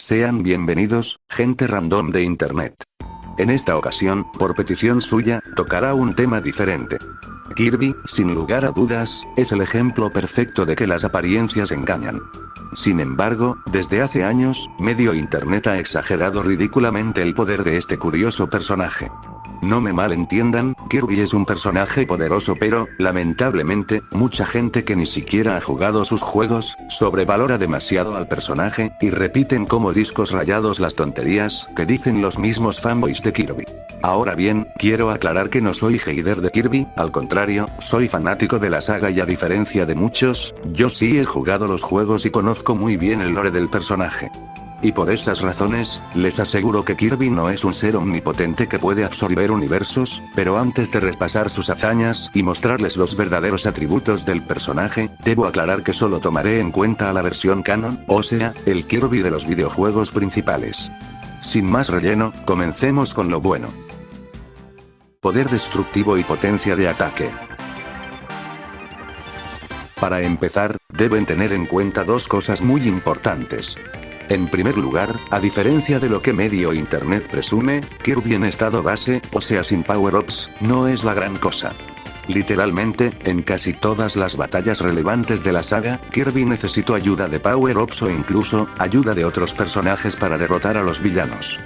Sean bienvenidos, gente random de internet. En esta ocasión, por petición suya, tocará un tema diferente. Kirby, sin lugar a dudas, es el ejemplo perfecto de que las apariencias engañan. Sin embargo, desde hace años, medio internet ha exagerado ridículamente el poder de este curioso personaje. No me malentiendan, Kirby es un personaje poderoso, pero, lamentablemente, mucha gente que ni siquiera ha jugado sus juegos, sobrevalora demasiado al personaje, y repiten como discos rayados las tonterías que dicen los mismos fanboys de Kirby. Ahora bien, quiero aclarar que no soy hater de Kirby, al contrario, soy fanático de la saga y a diferencia de muchos, yo sí he jugado los juegos y conozco muy bien el lore del personaje. Y por esas razones, les aseguro que Kirby no es un ser omnipotente que puede absorber universos, pero antes de repasar sus hazañas y mostrarles los verdaderos atributos del personaje, debo aclarar que solo tomaré en cuenta a la versión canon, o sea, el Kirby de los videojuegos principales. Sin más relleno, comencemos con lo bueno. Poder destructivo y potencia de ataque. Para empezar, deben tener en cuenta dos cosas muy importantes. En primer lugar, a diferencia de lo que medio internet presume, Kirby en estado base, o sea sin power-ups, no es la gran cosa. Literalmente, en casi todas las batallas relevantes de la saga, Kirby necesitó ayuda de power-ups o incluso, ayuda de otros personajes para derrotar a los villanos.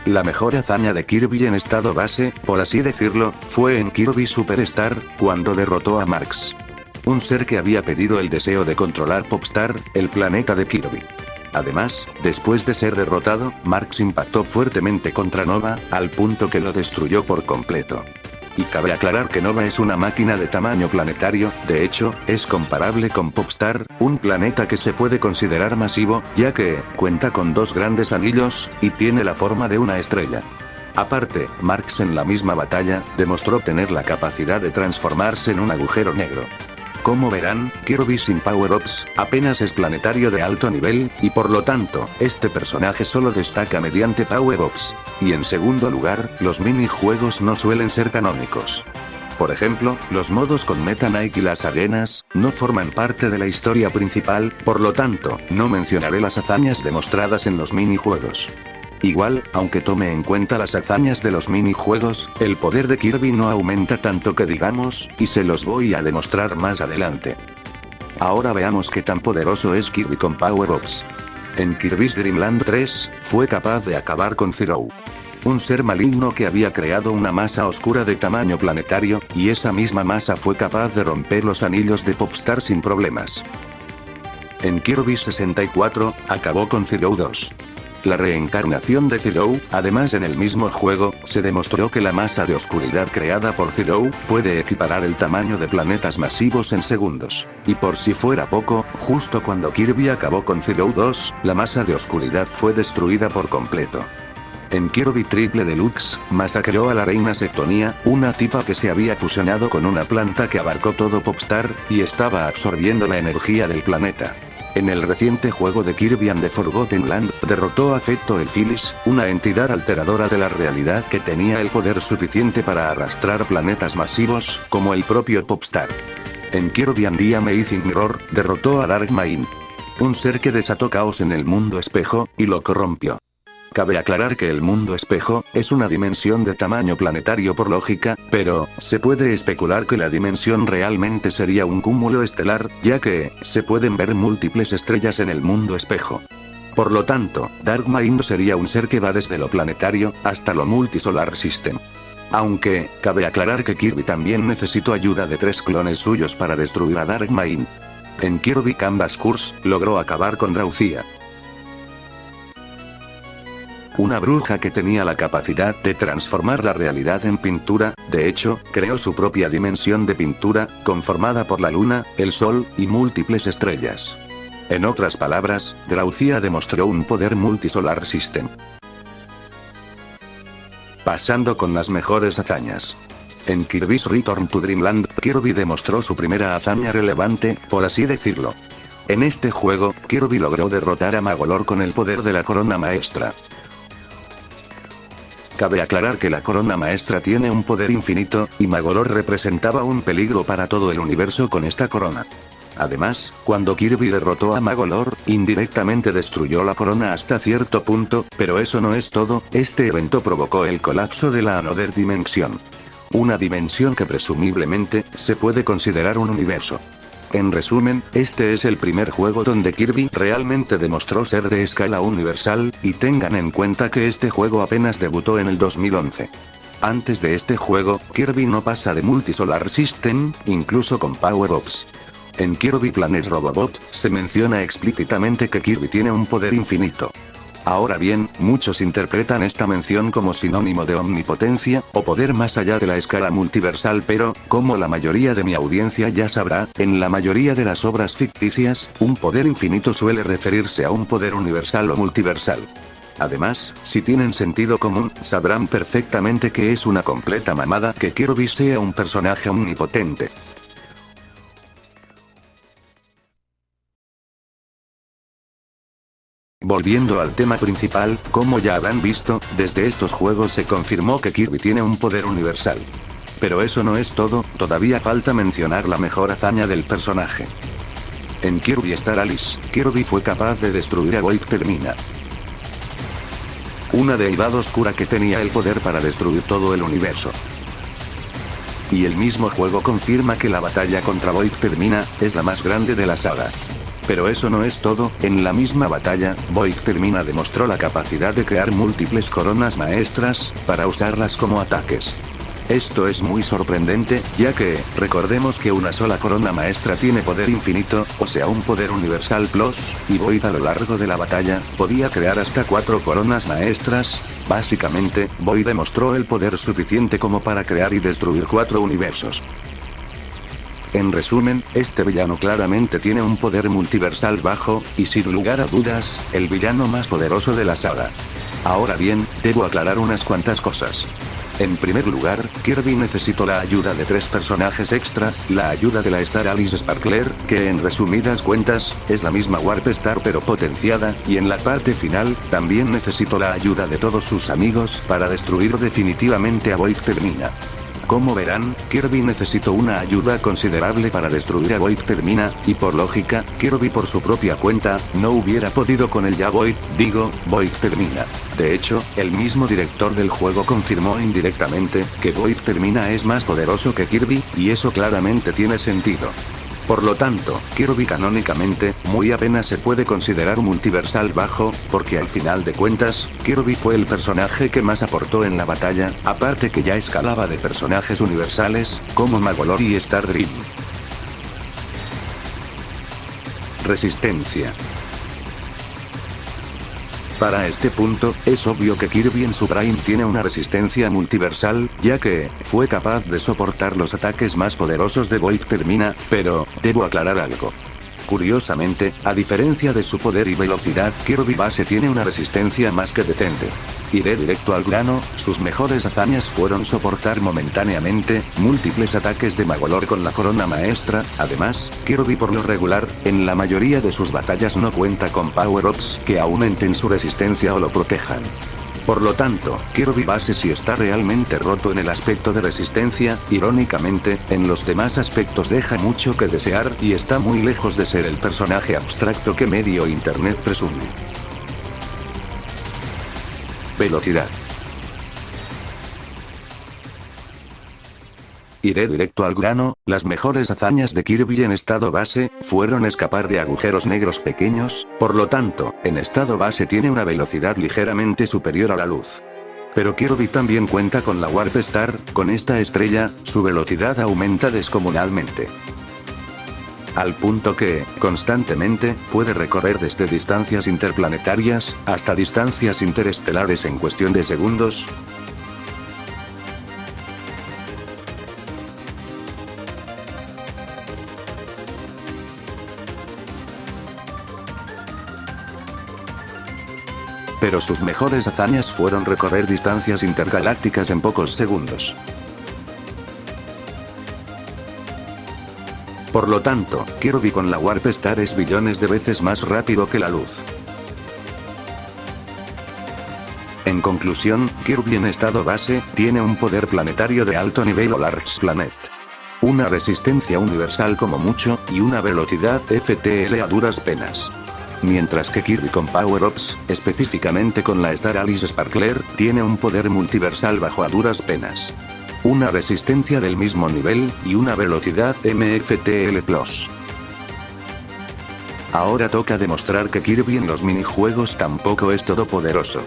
La mejor hazaña de Kirby en estado base, por así decirlo, fue en Kirby Superstar, cuando derrotó a Marx. Un ser que había pedido el deseo de controlar Popstar, el planeta de Kirby. Además, después de ser derrotado, Marx impactó fuertemente contra Nova, al punto que lo destruyó por completo. Y cabe aclarar que Nova es una máquina de tamaño planetario, de hecho, es comparable con Popstar, un planeta que se puede considerar masivo, ya que cuenta con dos grandes anillos, y tiene la forma de una estrella. Aparte, Marx en la misma batalla, demostró tener la capacidad de transformarse en un agujero negro. Como verán, Kirby sin power-ups, apenas es planetario de alto nivel, y por lo tanto, este personaje solo destaca mediante power-ups. Y en segundo lugar, los minijuegos no suelen ser canónicos. Por ejemplo, los modos con Meta Knight y las arenas, no forman parte de la historia principal, por lo tanto, no mencionaré las hazañas demostradas en los minijuegos. Igual, aunque tome en cuenta las hazañas de los minijuegos, el poder de Kirby no aumenta tanto que digamos, y se los voy a demostrar más adelante. Ahora veamos qué tan poderoso es Kirby con power-ups. En Kirby's Dream Land 3, fue capaz de acabar con Zero. Un ser maligno que había creado una masa oscura de tamaño planetario, y esa misma masa fue capaz de romper los anillos de Popstar sin problemas. En Kirby 64, acabó con Zero 2. La reencarnación de Zero, además en el mismo juego, se demostró que la masa de oscuridad creada por Zero, puede equiparar el tamaño de planetas masivos en segundos. Y por si fuera poco, justo cuando Kirby acabó con Zero 2, la masa de oscuridad fue destruida por completo. En Kirby Triple Deluxe, masacró a la reina Septonia, una tipa que se había fusionado con una planta que abarcó todo Popstar, y estaba absorbiendo la energía del planeta. En el reciente juego de Kirby and the Forgotten Land, derrotó a Fetto el Phyllis, una entidad alteradora de la realidad que tenía el poder suficiente para arrastrar planetas masivos, como el propio Popstar. En Kirby and the Amazing Mirror, derrotó a Darkmane, un ser que desató caos en el mundo espejo, y lo corrompió. Cabe aclarar que el mundo espejo, es una dimensión de tamaño planetario por lógica, pero, se puede especular que la dimensión realmente sería un cúmulo estelar, ya que, se pueden ver múltiples estrellas en el mundo espejo. Por lo tanto, Darkmind sería un ser que va desde lo planetario, hasta lo multisolar system. Aunque, cabe aclarar que Kirby también necesitó ayuda de 3 clones suyos para destruir a Darkmind. En Kirby Canvas Curse, logró acabar con Draucia, una bruja que tenía la capacidad de transformar la realidad en pintura. De hecho, creó su propia dimensión de pintura, conformada por la luna, el sol, y múltiples estrellas. En otras palabras, Draucia demostró un poder multisolar system. Pasando con las mejores hazañas. En Kirby's Return to Dreamland, Kirby demostró su primera hazaña relevante, por así decirlo. En este juego, Kirby logró derrotar a Magolor con el poder de la corona maestra. Cabe aclarar que la corona maestra tiene un poder infinito, y Magolor representaba un peligro para todo el universo con esta corona. Además, cuando Kirby derrotó a Magolor, indirectamente destruyó la corona hasta cierto punto, pero eso no es todo, este evento provocó el colapso de la Another Dimension. Una dimensión que presumiblemente, se puede considerar un universo. En resumen, este es el primer juego donde Kirby realmente demostró ser de escala universal, y tengan en cuenta que este juego apenas debutó en el 2011. Antes de este juego, Kirby no pasa de Multisolar System, incluso con Power-Ups. En Kirby Planet Robobot, se menciona explícitamente que Kirby tiene un poder infinito. Ahora bien, muchos interpretan esta mención como sinónimo de omnipotencia, o poder más allá de la escala multiversal, pero, como la mayoría de mi audiencia ya sabrá, en la mayoría de las obras ficticias, un poder infinito suele referirse a un poder universal o multiversal. Además, si tienen sentido común, sabrán perfectamente que es una completa mamada que Kirby sea un personaje omnipotente. Volviendo al tema principal, como ya habrán visto, desde estos juegos se confirmó que Kirby tiene un poder universal. Pero eso no es todo, todavía falta mencionar la mejor hazaña del personaje. En Kirby Star Allies, Kirby fue capaz de destruir a Void Termina, una deidad oscura que tenía el poder para destruir todo el universo. Y el mismo juego confirma que la batalla contra Void Termina, es la más grande de la saga. Pero eso no es todo, en la misma batalla, Void Termina demostró la capacidad de crear múltiples coronas maestras, para usarlas como ataques. Esto es muy sorprendente, ya que, recordemos que una sola corona maestra tiene poder infinito, o sea un poder universal plus, y Void a lo largo de la batalla, podía crear hasta 4 coronas maestras. Básicamente, Void demostró el poder suficiente como para crear y destruir 4 universos. En resumen, este villano claramente tiene un poder multiversal bajo, y sin lugar a dudas, el villano más poderoso de la saga. Ahora bien, debo aclarar unas cuantas cosas. En primer lugar, Kirby necesitó la ayuda de 3 personajes extra, la ayuda de la Star Alice Sparkler, que en resumidas cuentas, es la misma Warp Star pero potenciada, y en la parte final, también necesitó la ayuda de todos sus amigos, para destruir definitivamente a Void Termina. Como verán, Kirby necesitó una ayuda considerable para destruir a Void Termina, y por lógica, Kirby por su propia cuenta, no hubiera podido con el Void Termina. De hecho, el mismo director del juego confirmó indirectamente, que Void Termina es más poderoso que Kirby, y eso claramente tiene sentido. Por lo tanto, Kirby canónicamente, muy apenas se puede considerar multiversal bajo, porque al final de cuentas, Kirby fue el personaje que más aportó en la batalla, aparte que ya escalaba de personajes universales, como Magolor y Star Dream. Resistencia. Para este punto, es obvio que Kirby en su prime tiene una resistencia multiversal, ya que, fue capaz de soportar los ataques más poderosos de Void Termina, pero, debo aclarar algo. Curiosamente, a diferencia de su poder y velocidad, Kirby base tiene una resistencia más que decente. Iré directo al grano, sus mejores hazañas fueron soportar momentáneamente, múltiples ataques de Magolor con la corona maestra. Además, Kirby por lo regular, en la mayoría de sus batallas no cuenta con power-ups que aumenten su resistencia o lo protejan. Por lo tanto, Kirby base sí está realmente roto en el aspecto de resistencia, irónicamente, en los demás aspectos deja mucho que desear y está muy lejos de ser el personaje abstracto que medio internet presume. Velocidad. Iré directo al grano, las mejores hazañas de Kirby en estado base, fueron escapar de agujeros negros pequeños, por lo tanto, en estado base tiene una velocidad ligeramente superior a la luz. Pero Kirby también cuenta con la Warp Star, con esta estrella, su velocidad aumenta descomunalmente. Al punto que, constantemente, puede recorrer desde distancias interplanetarias, hasta distancias interestelares en cuestión de segundos. Pero sus mejores hazañas fueron recorrer distancias intergalácticas en pocos segundos. Por lo tanto, Kirby con la Warp Star es billones de veces más rápido que la luz. En conclusión, Kirby en estado base, tiene un poder planetario de alto nivel o Large Planet. una resistencia universal como mucho, y una velocidad FTL a duras penas. Mientras que Kirby con Power-Ups, específicamente con la Star Alice Sparkler, tiene un poder multiversal bajo a duras penas. Una resistencia del mismo nivel, y una velocidad MFTL+. Ahora toca demostrar que Kirby en los minijuegos tampoco es todopoderoso.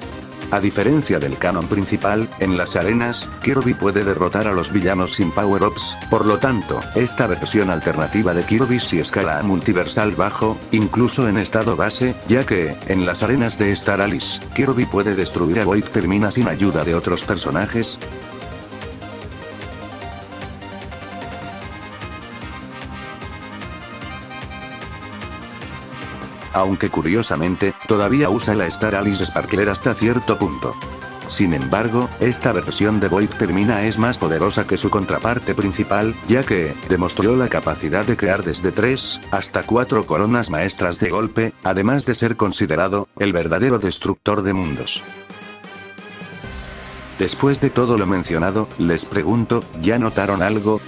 A diferencia del canon principal, en las arenas, Kirby puede derrotar a los villanos sin power-ups, por lo tanto, esta versión alternativa de Kirby sí escala a multiversal bajo, incluso en estado base, ya que, en las arenas de Star Alice, Kirby puede destruir a Void Termina sin ayuda de otros personajes. Aunque curiosamente, todavía usa la Star Alice Sparkler hasta cierto punto. Sin embargo, esta versión de Void Termina es más poderosa que su contraparte principal, ya que, demostró la capacidad de crear desde 3, hasta 4 coronas maestras de golpe, además de ser considerado, el verdadero destructor de mundos. Después de todo lo mencionado, les pregunto, ¿ya notaron algo?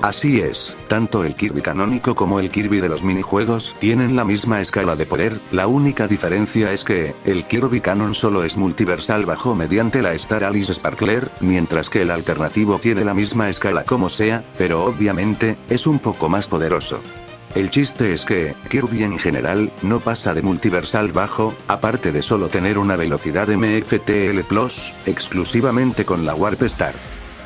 Así es, tanto el Kirby canónico como el Kirby de los minijuegos tienen la misma escala de poder, la única diferencia es que, el Kirby canon solo es multiversal bajo mediante la Star Alice Sparkler, mientras que el alternativo tiene la misma escala como sea, pero obviamente, es un poco más poderoso. El chiste es que, Kirby en general, no pasa de multiversal bajo, aparte de solo tener una velocidad MFTL+, exclusivamente con la Warp Star.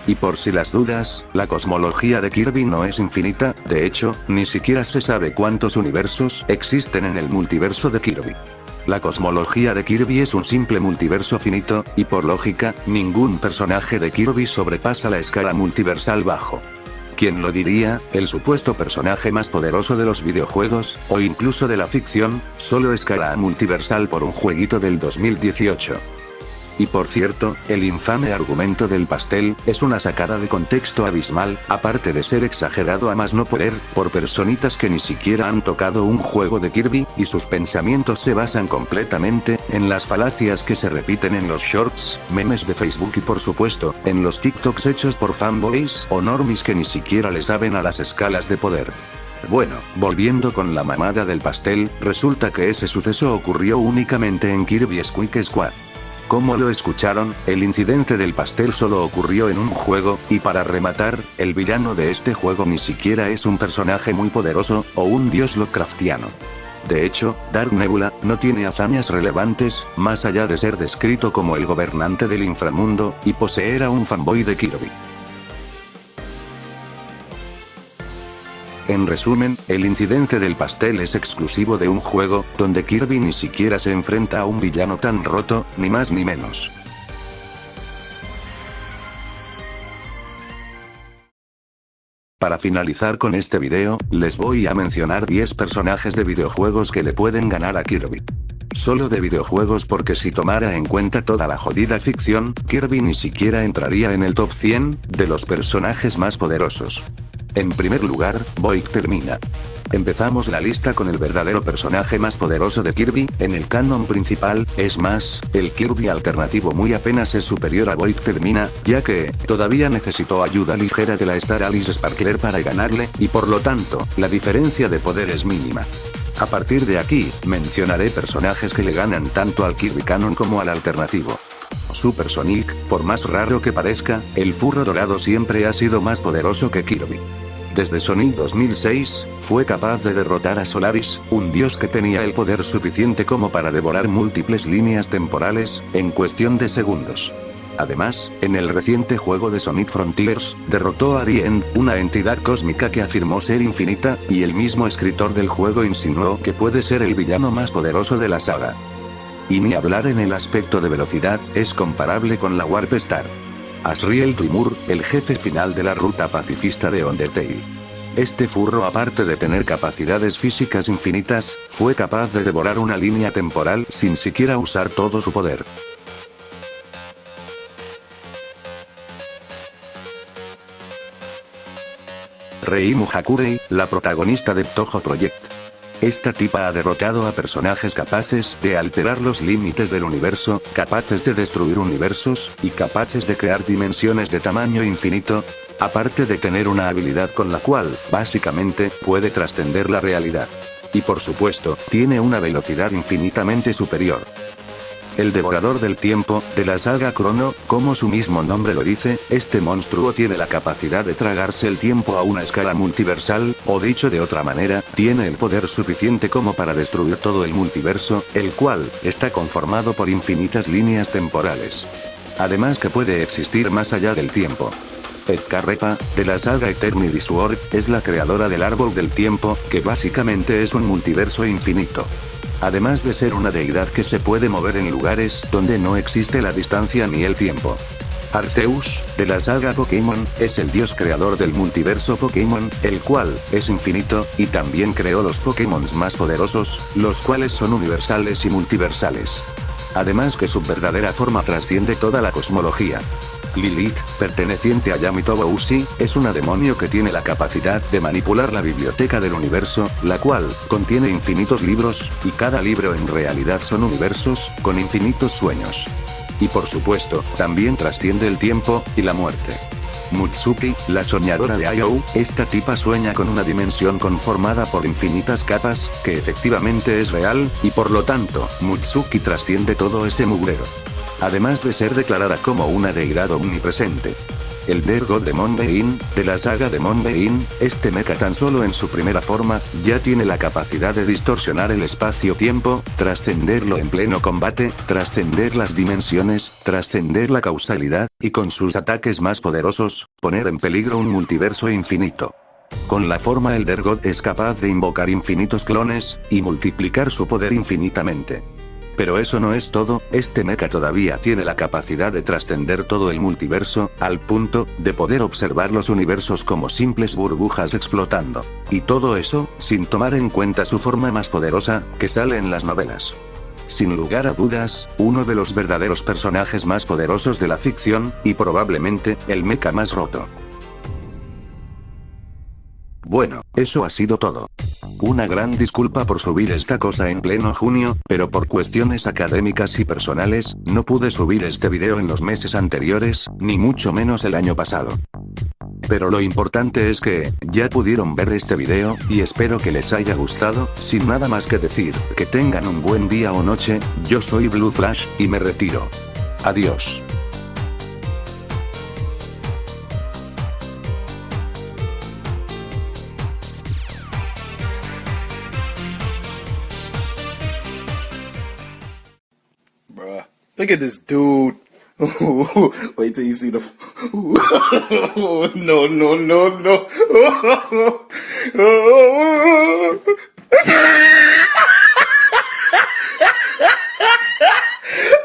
Y por si las dudas, la cosmología de Kirby no es infinita, de hecho, ni siquiera se sabe cuántos universos existen en el multiverso de Kirby. La cosmología de Kirby es un simple multiverso finito, y por lógica, ningún personaje de Kirby sobrepasa la escala multiversal bajo. ¿Quién lo diría? El supuesto personaje más poderoso de los videojuegos, o incluso de la ficción, solo escala a multiversal por un jueguito del 2018. Y por cierto, el infame argumento del pastel, es una sacada de contexto abismal, aparte de ser exagerado a más no poder, por personitas que ni siquiera han tocado un juego de Kirby, y sus pensamientos se basan completamente, en las falacias que se repiten en los shorts, memes de Facebook y por supuesto, en los TikToks hechos por fanboys o normies que ni siquiera le saben a las escalas de poder. Bueno, volviendo con la mamada del pastel, resulta que ese suceso ocurrió únicamente en Kirby Squeak Squad. Como lo escucharon, el incidente del pastel solo ocurrió en un juego, y para rematar, el villano de este juego ni siquiera es un personaje muy poderoso, o un dios Lovecraftiano. De hecho, Dark Nebula no tiene hazañas relevantes, más allá de ser descrito como el gobernante del inframundo, y poseer a un fanboy de Kirby. En resumen, el incidente del pastel es exclusivo de un juego, donde Kirby ni siquiera se enfrenta a un villano tan roto, ni más ni menos. Para finalizar con este video, les voy a mencionar 10 personajes de videojuegos que le pueden ganar a Kirby. Solo de videojuegos porque si tomara en cuenta toda la jodida ficción, Kirby ni siquiera entraría en el top 100 de los personajes más poderosos. En primer lugar, Void Termina. Empezamos la lista con el verdadero personaje más poderoso de Kirby, en el canon principal, es más, el Kirby alternativo muy apenas es superior a Void Termina, ya que, todavía necesitó ayuda ligera de la Star Alice Sparkler para ganarle, y por lo tanto, la diferencia de poder es mínima. A partir de aquí, mencionaré personajes que le ganan tanto al Kirby canon como al alternativo. Super Sonic, por más raro que parezca, el furro dorado siempre ha sido más poderoso que Kirby. Desde Sonic 2006, fue capaz de derrotar a Solaris, un dios que tenía el poder suficiente como para devorar múltiples líneas temporales, en cuestión de segundos. Además, en el reciente juego de Sonic Frontiers, derrotó a The End, una entidad cósmica que afirmó ser infinita, y el mismo escritor del juego insinuó que puede ser el villano más poderoso de la saga. Y ni hablar en el aspecto de velocidad, es comparable con la Warp Star. Asriel Trimur, el jefe final de la ruta pacifista de Undertale. Este furro, aparte de tener capacidades físicas infinitas, fue capaz de devorar una línea temporal sin siquiera usar todo su poder. Reimu Hakurei, la protagonista de Touhou Project. Esta tipa ha derrotado a personajes capaces de alterar los límites del universo, capaces de destruir universos, y capaces de crear dimensiones de tamaño infinito. Aparte de tener una habilidad con la cual, básicamente, puede trascender la realidad. Y por supuesto, tiene una velocidad infinitamente superior. El Devorador del Tiempo, de la saga Chrono, como su mismo nombre lo dice, este monstruo tiene la capacidad de tragarse el tiempo a una escala multiversal, o dicho de otra manera, tiene el poder suficiente como para destruir todo el multiverso, el cual, está conformado por infinitas líneas temporales. Además que puede existir más allá del tiempo. Edgar Repa, de la saga Eternity Sword, es la creadora del Árbol del Tiempo, que básicamente es un multiverso infinito. Además de ser una deidad que se puede mover en lugares donde no existe la distancia ni el tiempo. Arceus, de la saga Pokémon, es el dios creador del multiverso Pokémon, el cual es infinito, y también creó los Pokémon más poderosos, los cuales son universales y multiversales. Además que su verdadera forma trasciende toda la cosmología. Lilith, perteneciente a Yamitobo Ushi, es una demonio que tiene la capacidad de manipular la biblioteca del universo, la cual contiene infinitos libros, y cada libro en realidad son universos, con infinitos sueños. Y por supuesto, también trasciende el tiempo y la muerte. Mutsuki, la soñadora de Io, esta tipa sueña con una dimensión conformada por infinitas capas, que efectivamente es real, y por lo tanto, Mutsuki trasciende todo ese mugrero. Además de ser declarada como una deidad omnipresente. El Death God Demon Bein, de la saga Demon Bein, este mecha tan solo en su primera forma, ya tiene la capacidad de distorsionar el espacio-tiempo, trascenderlo en pleno combate, trascender las dimensiones, trascender la causalidad, y con sus ataques más poderosos, poner en peligro un multiverso infinito. Con la forma el Death God es capaz de invocar infinitos clones, y multiplicar su poder infinitamente. Pero eso no es todo, este mecha todavía tiene la capacidad de trascender todo el multiverso, al punto de poder observar los universos como simples burbujas explotando. Y todo eso, sin tomar en cuenta su forma más poderosa, que sale en las novelas. Sin lugar a dudas, uno de los verdaderos personajes más poderosos de la ficción, y probablemente, el mecha más roto. Bueno, eso ha sido todo. Una gran disculpa por subir esta cosa en pleno junio, pero por cuestiones académicas y personales, no pude subir este video en los meses anteriores, ni mucho menos el año pasado. Pero lo importante es que, ya pudieron ver este video, y espero que les haya gustado, sin nada más que decir, que tengan un buen día o noche, yo soy Blue Flash, y me retiro. Adiós. Bruh. Look at this dude. Wait till you see the. No, no, no, no.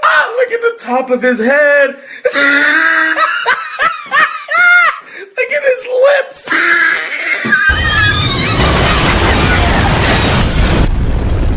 Ah, look at the top of his head.